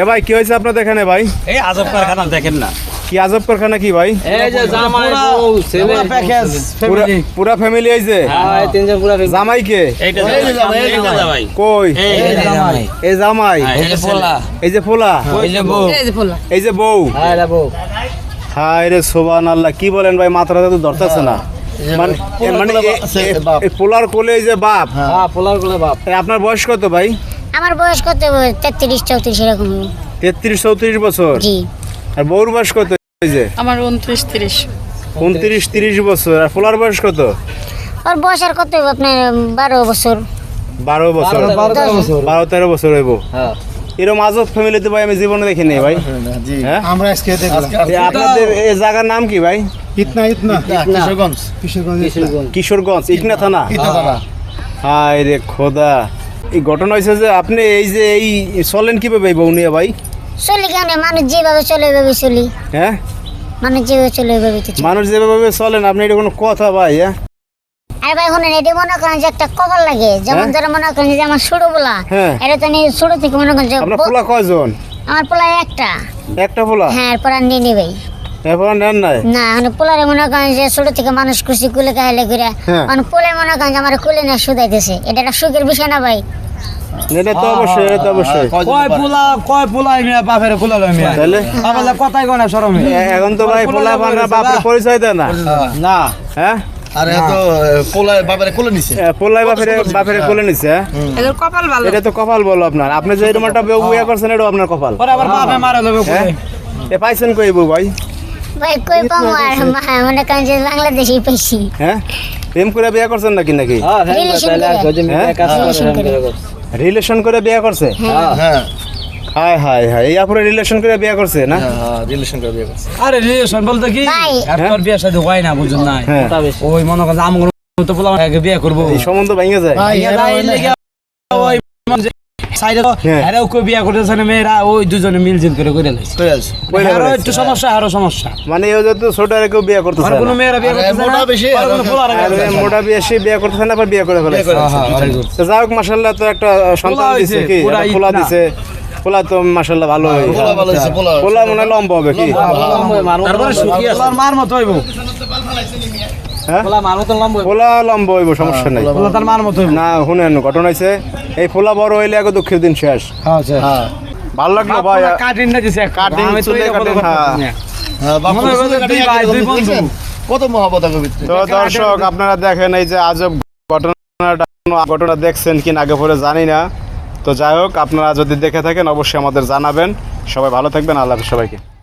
এ ভাই কি হয়েছে আপনাদের এখানে ভাই? এই আজব কারখানা দেখেন না, কি আজব কারখানা কি ভাই? এই যে জামাই বউ ছেলে প্যাকেজ পুরা ফ্যামিলি এই যে হ্যাঁ তিনজন পুরো জামাই কে? এইটা জামাই কই এই জামাই এই জামাই এই যে পোলা এই যে পোলা এই যে বউ এই যে বউ। হ্যাঁ রে বউ হায় রে সুবহানাল্লাহ, কি বলেন ভাই, মাথাটা তো ধরতেছে না। মানে মানে এই পোলার কোলে এই যে বাপ, হ্যাঁ পোলার কোলে বাপ। আপনার বয়স কত ভাই? আমার বয়স কত 33-34 এরকম। 33-34 বছর। জি। আর বউর বয়স কত? এই যে আমার 29-30। 29-30 বছর। আর পোলার বয়স কত? ওর বয়স আর কত হবে আপনার 12 বছর। 12 বছর 12-13 বছর হইব। হ্যাঁ এরকম আজব ফ্যামিলিতে ভাই আমি জীবনে দেখিনি ভাই। হ্যাঁ আমরা আজকে দেখলাম আপনাদের এই জায়গার নাম কি ভাই? ইতনা কিশোরগঞ্জ কিশোরগঞ্জ ইকনা থানা। হায় রে খোদা, এই ঘটনা হয়েছে যে আপনি এই যে এই চলেন কিভাবে এই বউ নিয়ে ভাই? চলি কেন, মানুষ যেভাবে চলে ওইভাবে চলি। হ্যাঁ মানুষ যেভাবে চলে ওইভাবে তো চলি। মানুষ যেভাবে চলেন আপনি, এটা কোনো কথা ভাই? হ্যাঁ আর ভাই শুনেন, এটা মনে করেন যে একটা কবর লাগে, যেমন হ্যাঁ? ধরে মনে করেন যে আমার ছোট পোলা, হ্যাঁ। এটা তো আমি ছোট থেকে মনে করেন যে আপনার পোলা কয়জন? আমার পোলা একটা। একটা পোলা? হ্যাঁ এরপর আর নিয়ে ভাই এরপর নেন নাই? না, মানে পোলারে মনে করেন যে ছোট থেকে মানুষ করছি কুলে কাহিলে করে, হ্যাঁ। মানে পোলে মনে করেন যে আমার কুলে না শুধাইতেছে, এটা একটা সুখের বিষয় না ভাই? এটা তো অবশ্যই, এটা তো অবশ্যই। কয় পোলা মিয়া বাপের পোলা লয় মিয়া তাহলে বাবা কথাই কয় না শরম এখন তো ভাই পোলা বাংলা বাপের পরিচয় দেয় না। না হ্যাঁ আরে তো পোলায় বাবারে কোলে নিছে পোলাই বাপের কোলে নিছে। হ্যাঁ? এদের কপাল ভালো। এটা তো কপাল বলো আপনার। আপনি যে এরকম একটা বউ বিয়ে করছেন, এটাও আপনার কপাল। পরে আবার বাপে মারা যাবে হ্যাঁ এ পাইছেন কই বউ ভাই? ভাই কই পাবো আর, মনে করেন যে বাংলাদেশেই পাইছি। হ্যাঁ প্রেম করে বিয়ে করছেন নাকি? Relation করে। রিলেশন করে বিয়ে করছে? হ্যাঁ হায় হায় হায়, এই আপুরে রিলেশন করে বিয়ে করছে না? রিলেশন করে বিয়ে করছে আরে রিলেশন বলতে কি ভাই। তোর বিয়ে সাথে হয় না বুঝুন না হ্যাঁ। ওই মনে করেন আমগর তো পোলা আগে বিয়ে করবো এই সম্বন্ধ ভেঙে যায়। হ্যাঁ। এরাও কেউ বিয়ে করতেছে না, মেয়েরা ওই দুজনে মিলজিল করে করে লাইছে। আরো একটু সমস্যা, আরো সমস্যা। মানে ও যত ছোট আর কেউ বিয়ে করতেছে আর কোনো না। মেয়েরা বিয়ে আরে করতেছে মোটা না, বেশি, আর কোনো পোলা রাখা আর যাচ্ছে না। মোটা বেশি বিয়ে করতেছে না, আবার বিয়ে করে ফেলেছে। very good। তো যাই হোক, মাশাআল্লাহ, তো একটা সন্তান পোলা দিছে, হইছে, কি পুরা একটা পোলা ঈদ না। দিছে। পোলা তো মাশাআল্লাহ ভালো হয়েছে। পোলা ভালো হইছে পোলা মনে হয় লম্বা হবে কি? তারপরে সুখী আছে। পোলার মার মতো হইব। হ্যাঁ পোলা মার মতো লম্বা হইব। পোলা লম্বা হইব, সমস্যা নাই। পোলা তার মার মতো হইব। না শুনেন, ঘটনা হয়েছে এই পোলা বড় হইলে আগে দুঃখের দিন শেষ। হ্যাঁ ভালো লাগলো ভাই। কাটিং না দিছে একটা। কাটিং, আমি তো চুলে এটা কাটিং, বলতে হ্যাঁ। পারতেছি না। হ্যাঁ বাপ মনে হয় যে দুই ভাই, দুই বন্ধু। কত মহব্বত আছে ভিতরে তো দর্শক, আপনারা দেখেন এই যে আজব ঘটনা দেখছেন কিনা আগে পরে জানি না। তো যাই হোক, আপনারা যদি দেখে থাকেন অবশ্যই আমাদের জানাবেন। সবাই ভালো থাকবেন। আল্লাহ হাফেজ সবাইকে।